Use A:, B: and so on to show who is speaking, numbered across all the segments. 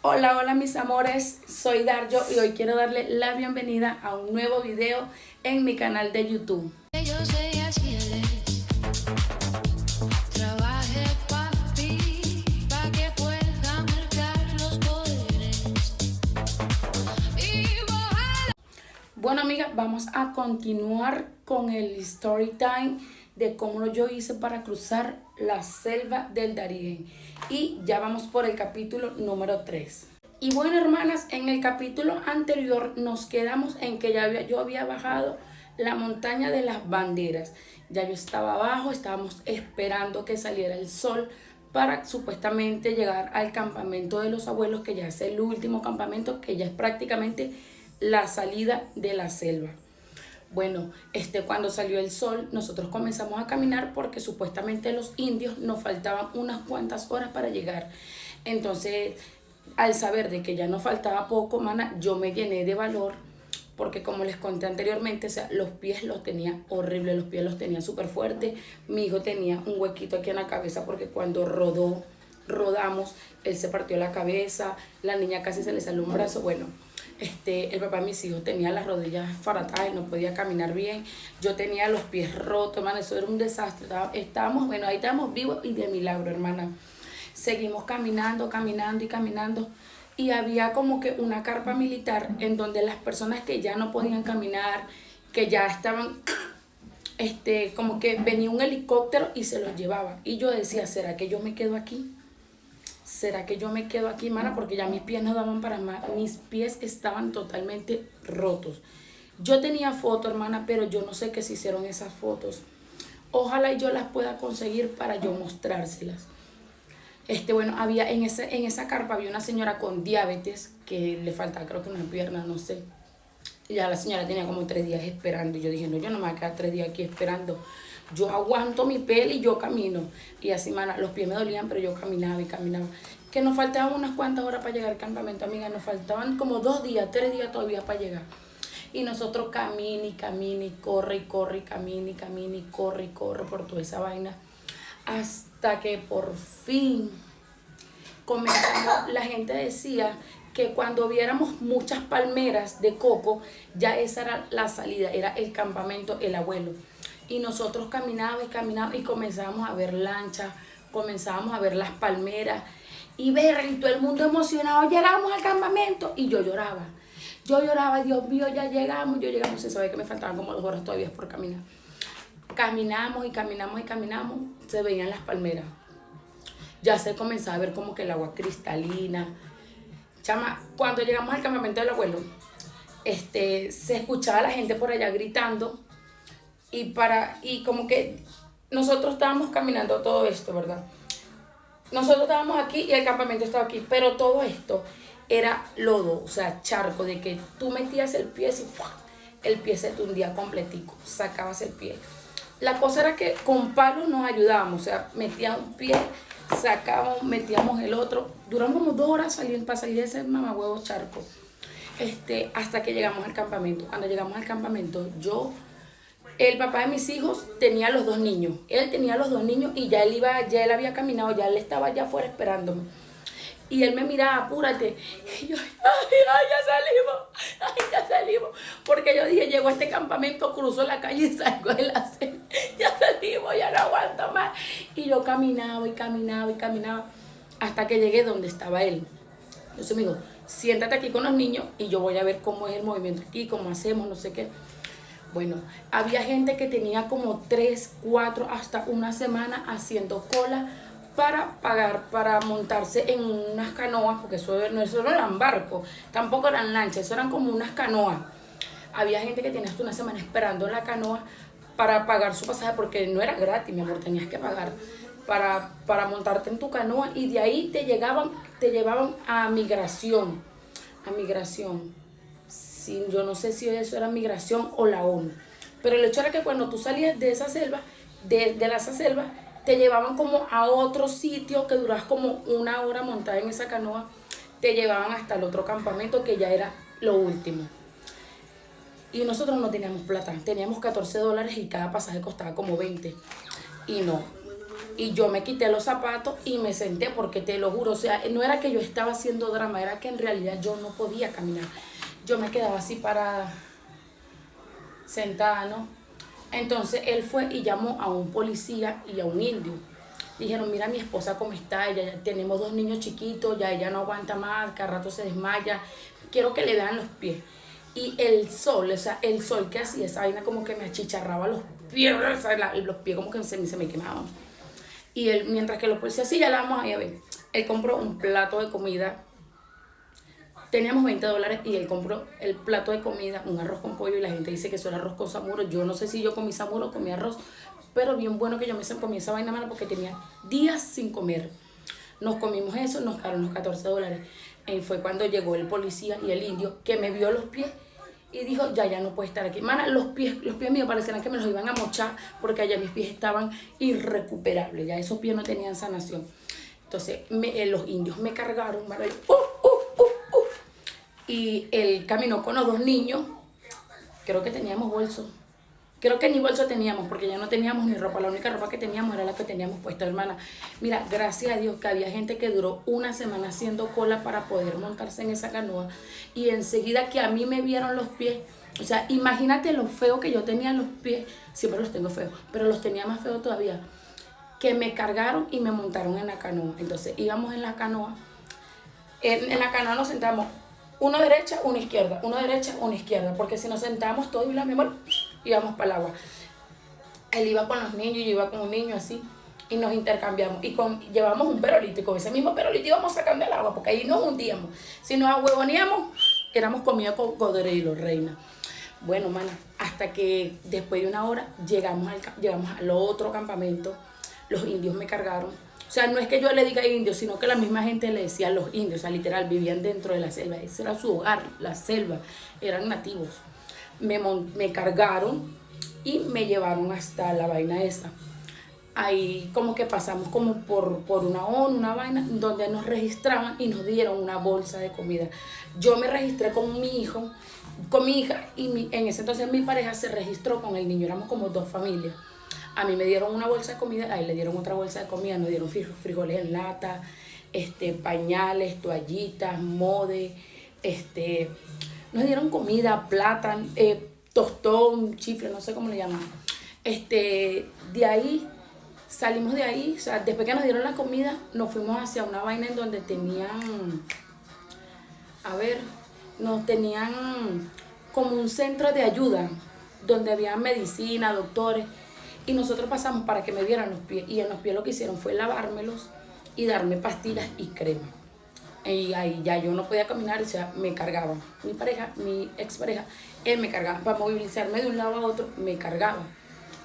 A: Hola, hola mis amores, soy Darjo y hoy quiero darle la bienvenida a un nuevo video en mi canal de YouTube.
B: Ellos, ellas y él trabaje papi pa' que pueda marcar los poderes y mojar.
A: Bueno amigas, vamos a continuar con el story time de cómo yo hice para cruzar la selva del Darién. Y ya vamos por el capítulo número 3. Y bueno hermanas, en el capítulo anterior nos quedamos en que yo había bajado la montaña de las banderas. Ya yo estaba abajo, estábamos esperando que saliera el sol para supuestamente llegar al campamento de los abuelos, que ya es el último campamento, que ya es prácticamente la salida de la selva. Bueno, cuando salió el sol, nosotros comenzamos a caminar porque supuestamente los indios nos faltaban unas cuantas horas para llegar. Entonces, al saber de que ya nos faltaba poco, mana, yo me llené de valor porque como les conté anteriormente, o sea, los pies los tenía horribles, los pies los tenía súper fuertes. Mi hijo tenía un huequito aquí en la cabeza porque cuando rodamos, él se partió la cabeza, la niña casi se le salió un brazo. Bueno, el papá de mis hijos tenía las rodillas faratadas y no podía caminar bien. Yo tenía los pies rotos, hermana, eso era un desastre. Estábamos, bueno, ahí estábamos vivos y de milagro, hermana. Seguimos caminando, caminando y caminando. Y había como que una carpa militar en donde las personas que ya no podían caminar, que ya estaban, como que venía un helicóptero y se los llevaba. Y yo decía, ¿será que yo me quedo aquí? ¿Será que yo me quedo aquí, mana? Porque ya mis pies no daban para más. Mis pies estaban totalmente rotos. Yo tenía fotos, hermana, pero yo no sé qué se hicieron esas fotos. Ojalá y yo las pueda conseguir para yo mostrárselas. Bueno, había en esa carpa había una señora con diabetes que le faltaba, creo que una pierna, no sé. Y ya la señora tenía como 3 días esperando. Y yo dije, no, yo no me voy a quedar 3 días aquí esperando. Yo aguanto mi pelo y yo camino. Y así, mana, los pies me dolían, pero yo caminaba y caminaba. Que nos faltaban unas cuantas horas para llegar al campamento, amiga. Nos faltaban como 2 días, 3 días todavía para llegar. Y nosotros camine y camine y corre y corre y camine y camine y corre por toda esa vaina. Hasta que por fin comenzamos, la gente decía que cuando viéramos muchas palmeras de coco, ya esa era la salida, era el campamento, el abuelo. Y nosotros caminábamos y caminábamos y comenzábamos a ver lanchas, comenzábamos a ver las palmeras y ver, y todo el mundo emocionado, llegamos al campamento. Y yo lloraba, Dios mío, ya llegamos, se sabe que me faltaban como 2 horas todavía por caminar. Caminamos y caminamos y caminamos, se veían las palmeras. Ya se comenzaba a ver como que el agua cristalina. Chama, cuando llegamos al campamento del abuelo, se escuchaba a la gente por allá gritando y como que nosotros estábamos caminando todo esto, ¿verdad? Nosotros estábamos aquí y el campamento estaba aquí, pero todo esto era lodo, o sea, charco, de que tú metías el pie y ¡pua! El pie se te hundía completico, sacabas el pie. La cosa era que con palos nos ayudábamos, o sea, metíamos un pie, sacábamos, metíamos el otro. Duramos como 2 horas para salir de ese mamahuevo charco. Hasta que llegamos al campamento. Cuando llegamos al campamento, el papá de mis hijos tenía los 2 niños. Él tenía los 2 niños y ya él había caminado, ya él estaba allá afuera esperándome. Y él me miraba, apúrate. Y yo, ay, ya salimos. Porque yo dije, llego a este campamento, cruzo la calle y salgo de la selva. Ya salimos, ya no aguanto más. Y yo caminaba y caminaba y caminaba hasta que llegué donde estaba él. Entonces me dijo, siéntate aquí con los niños y yo voy a ver cómo es el movimiento aquí, cómo hacemos, no sé qué. Bueno, había gente que tenía como 3, 4, hasta una semana haciendo cola para pagar, para montarse en unas canoas, porque eso no eran barcos, tampoco eran lanchas, eso eran como unas canoas. Había gente que tenía hasta una semana esperando en la canoa para pagar su pasaje, porque no era gratis, mi amor, tenías que pagar para montarte en tu canoa, y de ahí te llevaban a migración. Sí, yo no sé si eso era migración o la ONU, pero el hecho era que cuando tú salías de esa selva, de esa selva, te llevaban como a otro sitio que durabas como 1 hora montada en esa canoa, te llevaban hasta el otro campamento que ya era lo último. Y nosotros no teníamos plata, teníamos $14 y cada pasaje costaba como 20. Y no, Y yo me quité los zapatos y me senté porque te lo juro, o sea, no era que yo estaba haciendo drama, era que en realidad yo no podía caminar. Yo me quedaba así parada, sentada, ¿no? Entonces él fue y llamó a un policía y a un indio. Dijeron, mira mi esposa cómo está, ella, tenemos 2 niños chiquitos, ya ella no aguanta más, cada rato se desmaya, quiero que le vean los pies. Y el sol, o sea, el sol que hacía esa vaina como que me achicharraba los pies, o sea, los pies como que se me quemaban. Y él, mientras que los policías, sí, ya la vamos a ver, él compró un plato de comida. Teníamos $20 y él compró el plato de comida, un arroz con pollo, y la gente dice que eso era arroz con samuro. Yo no sé si yo comí samuro o comí arroz, pero bien bueno que yo me comí esa vaina mala porque tenía días sin comer. Nos comimos eso, nos quedaron los $14. Y fue cuando llegó el policía y el indio que me vio los pies y dijo, ya no puede estar aquí. Mana, los pies míos parecían que me los iban a mochar porque allá mis pies estaban irrecuperables, ya esos pies no tenían sanación. Entonces los indios me cargaron, mana, y él caminó con los 2 niños. Creo que teníamos bolso. Creo que ni bolso teníamos porque ya no teníamos ni ropa. La única ropa que teníamos era la que teníamos puesta, hermana. Mira, gracias a Dios que había gente que duró una semana haciendo cola para poder montarse en esa canoa. Y enseguida que a mí me vieron los pies. O sea, imagínate lo feo que yo tenía en los pies. Siempre los tengo feos, pero los tenía más feos todavía. Que me cargaron y me montaron en la canoa. Entonces íbamos en la canoa. En la canoa nos sentamos. Uno derecha, una izquierda, uno derecha, una izquierda, porque si nos sentábamos todos y la memoria, íbamos para el agua. Él iba con los niños, yo iba con un niño así, y nos intercambiamos. Y llevamos un perolito, y con ese mismo perolito íbamos sacando el agua, porque ahí nos hundíamos. Si nos ahuevoníamos, éramos comida con cocodrilo, reina. Bueno, mana, hasta que después de una hora llegamos al otro campamento, los indios me cargaron. O sea, no es que yo le diga indios, sino que la misma gente le decía a los indios, o sea, literal, vivían dentro de la selva. Ese era su hogar, la selva, eran nativos. Me cargaron y me llevaron hasta la vaina esa. Ahí como que pasamos como por una ONU, una vaina, donde nos registraban y nos dieron una bolsa de comida. Yo me registré con mi hija, y en ese entonces mi pareja se registró con el niño, éramos como 2 familias. A mí me dieron una bolsa de comida, a él le dieron otra bolsa de comida, nos dieron frijoles en lata, pañales, toallitas, mode, nos dieron comida, plátano, tostón, chifle, no sé cómo le llaman. De ahí, salimos de ahí, o sea, después que nos dieron la comida, nos fuimos hacia una vaina en donde nos tenían como un centro de ayuda, donde había medicina, doctores. Y nosotros pasamos para que me vieran los pies. Y en los pies lo que hicieron fue lavármelos y darme pastillas y crema. Y ahí ya yo no podía caminar, o sea, me cargaban. Mi pareja, mi expareja, él me cargaba. Para movilizarme de un lado a otro, me cargaba.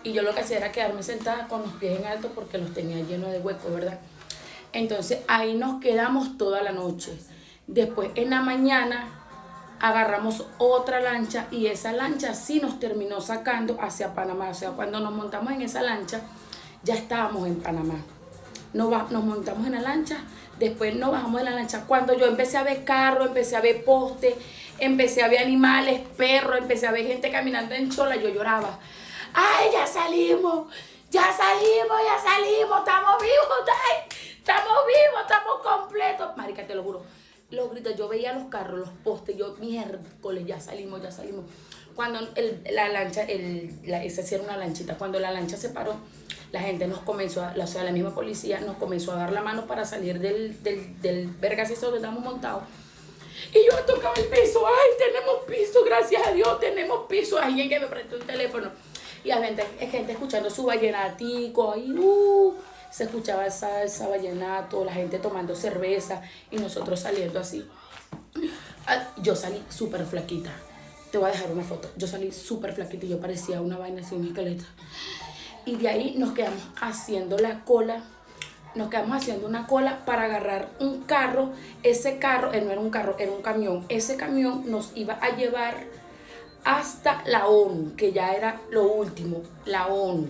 A: Y yo lo que hacía era quedarme sentada con los pies en alto porque los tenía llenos de huecos, ¿verdad? Entonces ahí nos quedamos toda la noche. Después en la mañana agarramos otra lancha y esa lancha sí nos terminó sacando hacia Panamá. O sea, cuando nos montamos en esa lancha, ya estábamos en Panamá. Nos montamos en la lancha, después nos bajamos de la lancha. Cuando yo empecé a ver carros, empecé a ver postes, empecé a ver animales, perros, empecé a ver gente caminando en chola, yo lloraba. ¡Ay, ya salimos! ¡Ya salimos! ¡Estamos vivos! ¡Estamos completos! Marica, te lo juro. Los gritos, yo veía los carros, los postes, yo, miércoles, ya salimos. Cuando la lancha, esa sí era una lanchita, cuando la lancha se paró, la gente nos comenzó, o sea, la misma policía nos comenzó a dar la mano para salir del vergazo donde estábamos montados. Y yo tocaba el piso, ¡ay, tenemos piso! Gracias a Dios, tenemos piso. Alguien que me prestó un teléfono. Y hay gente escuchando su vallenatico, ahí, se escuchaba esa vallenato, la gente tomando cerveza y nosotros saliendo así. Yo salí súper flaquita. Te voy a dejar una foto. Yo salí súper flaquita y yo parecía una vaina así, un esqueleto. Y de ahí nos quedamos haciendo la cola. Nos quedamos haciendo una cola para agarrar un carro. Ese carro, no era un carro, era un camión. Ese camión nos iba a llevar hasta la ONU, que ya era lo último, la ONU.